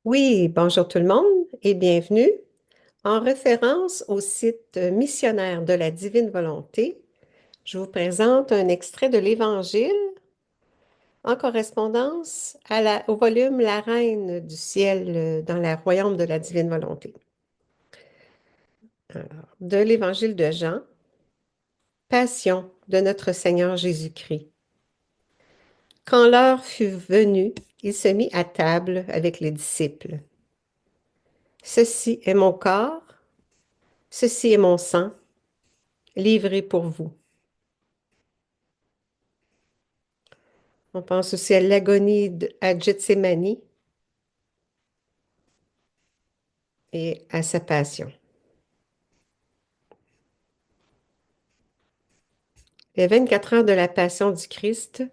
Oui, bonjour tout le monde et bienvenue. En référence au site missionnaire de la Divine Volonté, je vous présente un extrait de l'Évangile en correspondance au volume La Reine du ciel dans le royaume de la Divine Volonté. Alors, de l'Évangile de Jean, Passion de notre Seigneur Jésus-Christ. Quand l'heure fut venue, il se mit à table avec les disciples. Ceci est mon corps, ceci est mon sang, livré pour vous. On pense aussi à l'agonie à Gethsémani et à sa passion. Les 24 heures de la passion du Christ,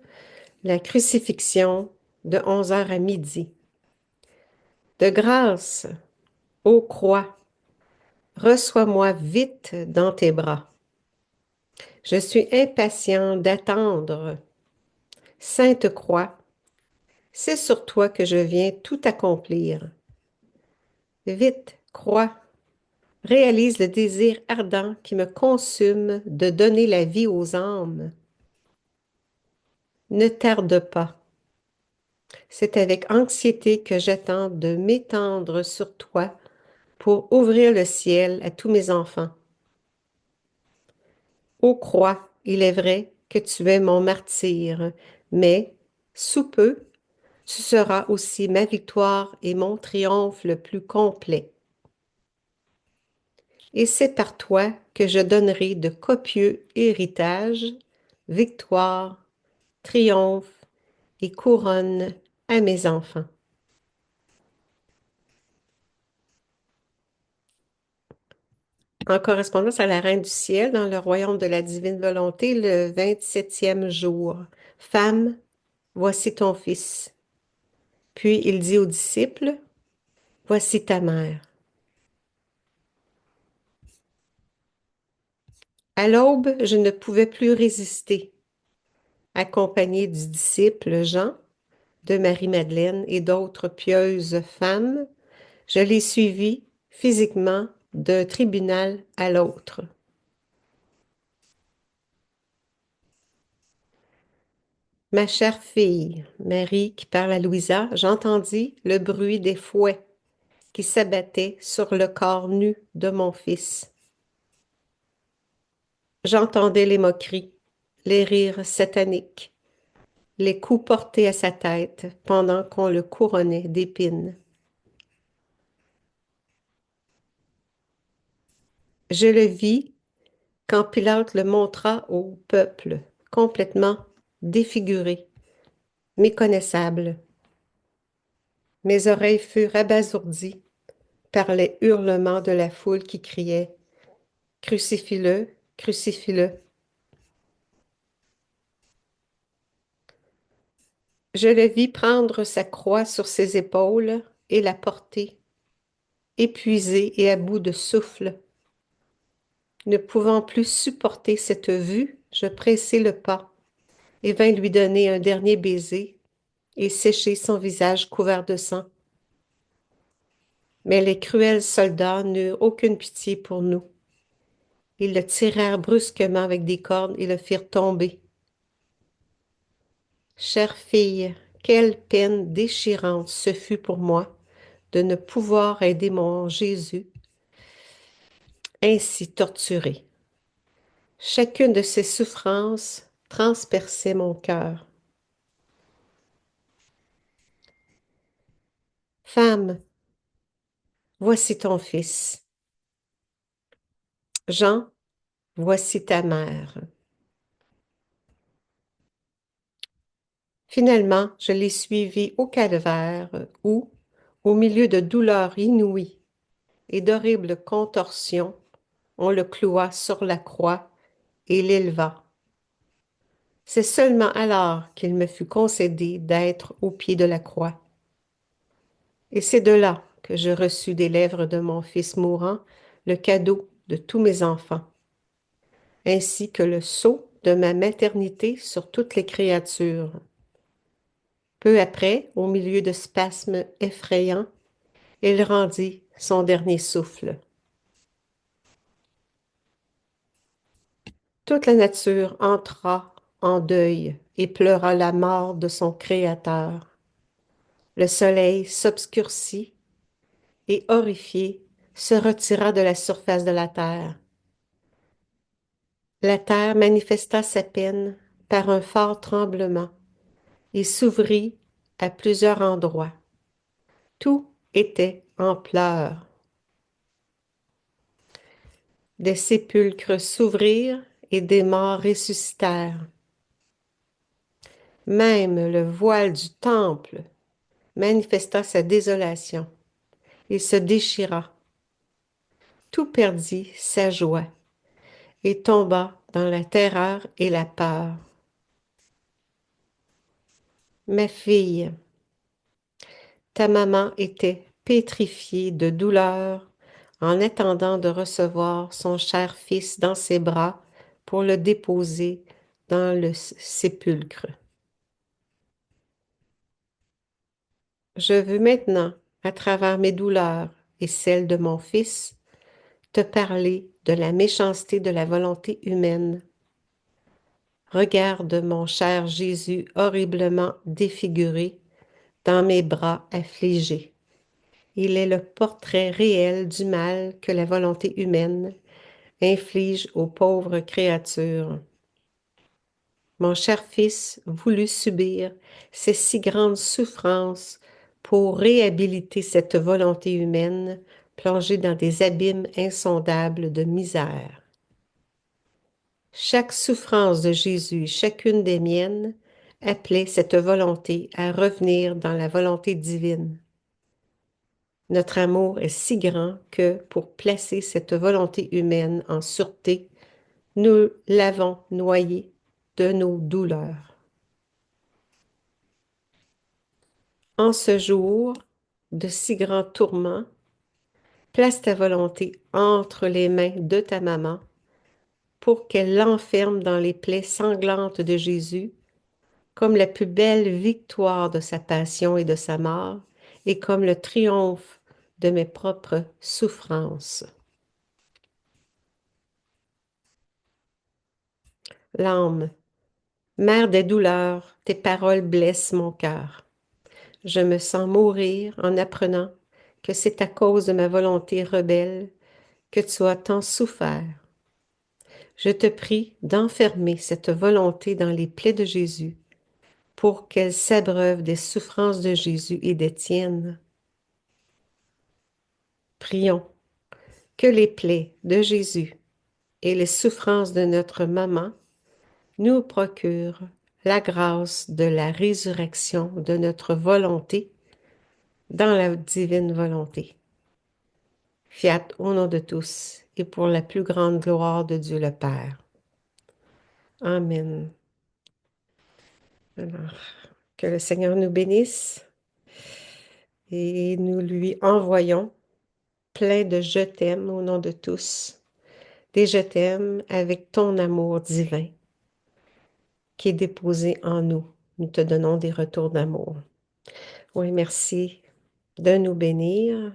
la crucifixion de 11 heures à midi. De grâce, ô croix, reçois-moi vite dans tes bras. Je suis impatient d'attendre. Sainte croix, c'est sur toi que je viens tout accomplir. Vite, croix, réalise le désir ardent qui me consume de donner la vie aux âmes. Ne tarde pas. C'est avec anxiété que j'attends de m'étendre sur toi pour ouvrir le ciel à tous mes enfants. Ô croix, il est vrai que tu es mon martyr, mais sous peu, tu seras aussi ma victoire et mon triomphe le plus complet. Et c'est par toi que je donnerai de copieux héritages, victoires, triomphes et couronnes à mes enfants. En correspondance à la Reine du ciel dans le royaume de la divine volonté, le 27e jour. Femme, voici ton fils. Puis il dit aux disciples, voici ta mère. À l'aube, je ne pouvais plus résister. Accompagné du disciple Jean, de Marie-Madeleine et d'autres pieuses femmes, je les suivis physiquement d'un tribunal à l'autre. Ma chère fille, Marie qui parle à Louisa, j'entendis le bruit des fouets qui s'abattaient sur le corps nu de mon fils. J'entendais les moqueries, les rires sataniques, les coups portés à sa tête pendant qu'on le couronnait d'épines. Je le vis quand Pilate le montra au peuple, complètement défiguré, méconnaissable. Mes oreilles furent abasourdies par les hurlements de la foule qui criait crucifie-le, crucifie-le. Je le vis prendre sa croix sur ses épaules et la porter, épuisé et à bout de souffle. Ne pouvant plus supporter cette vue, je pressai le pas et vins lui donner un dernier baiser et sécher son visage couvert de sang. Mais les cruels soldats n'eurent aucune pitié pour nous. Ils le tirèrent brusquement avec des cordes et le firent tomber. Chère fille, quelle peine déchirante ce fut pour moi de ne pouvoir aider mon Jésus ainsi torturé. Chacune de ces souffrances transperçait mon cœur. Femme, voici ton fils. Jean, voici ta mère. Finalement, je l'ai suivi au calvaire où, au milieu de douleurs inouïes et d'horribles contorsions, on le cloua sur la croix et l'éleva. C'est seulement alors qu'il me fut concédé d'être au pied de la croix. Et c'est de là que je reçus des lèvres de mon fils mourant le cadeau de tous mes enfants, ainsi que le sceau de ma maternité sur toutes les créatures. Peu après, au milieu de spasmes effrayants, Il rendit son dernier souffle. Toute la nature entra en deuil et pleura la mort de son Créateur. Le soleil s'obscurcit et, horrifié, se retira de la surface de la terre. La terre manifesta sa peine par un fort tremblement et s'ouvrit à plusieurs endroits. Tout était en pleurs. Des sépulcres s'ouvrirent et des morts ressuscitèrent. Même le voile du temple manifesta sa désolation. Il se déchira. Tout perdit sa joie et tomba dans la terreur et la peur. Ma fille, ta maman était pétrifiée de douleur en attendant de recevoir son cher fils dans ses bras pour le déposer dans le sépulcre. Je veux maintenant, à travers mes douleurs et celles de mon fils, te parler de la méchanceté de la volonté humaine. Regarde mon cher Jésus horriblement défiguré dans mes bras affligés. Il est le portrait réel du mal que la volonté humaine inflige aux pauvres créatures. Mon cher fils voulut subir ces si grandes souffrances pour réhabiliter cette volonté humaine plongée dans des abîmes insondables de misère. Chaque souffrance de Jésus, chacune des miennes, appelait cette volonté à revenir dans la volonté divine. Notre amour est si grand que, pour placer cette volonté humaine en sûreté, nous l'avons noyée de nos douleurs. En ce jour de si grands tourments, place ta volonté entre les mains de ta maman pour qu'elle l'enferme dans les plaies sanglantes de Jésus, comme la plus belle victoire de sa passion et de sa mort, et comme le triomphe de mes propres souffrances. L'âme, mère des douleurs, tes paroles blessent mon cœur. Je me sens mourir en apprenant que c'est à cause de ma volonté rebelle que tu as tant souffert. Je te prie d'enfermer cette volonté dans les plaies de Jésus pour qu'elle s'abreuve des souffrances de Jésus et des tiennes. Prions que les plaies de Jésus et les souffrances de notre maman nous procurent la grâce de la résurrection de notre volonté dans la divine volonté. Fiat au nom de tous et pour la plus grande gloire de Dieu le Père. Amen. Alors, que le Seigneur nous bénisse et nous lui envoyons plein de je t'aime au nom de tous, des je t'aime avec ton amour divin qui est déposé en nous. Nous te donnons des retours d'amour. Oui, merci de nous bénir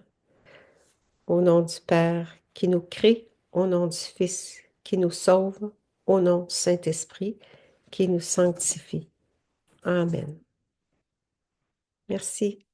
au nom du Père qui nous crée, au nom du Fils qui nous sauve, au nom du Saint-Esprit qui nous sanctifie. Amen. Merci.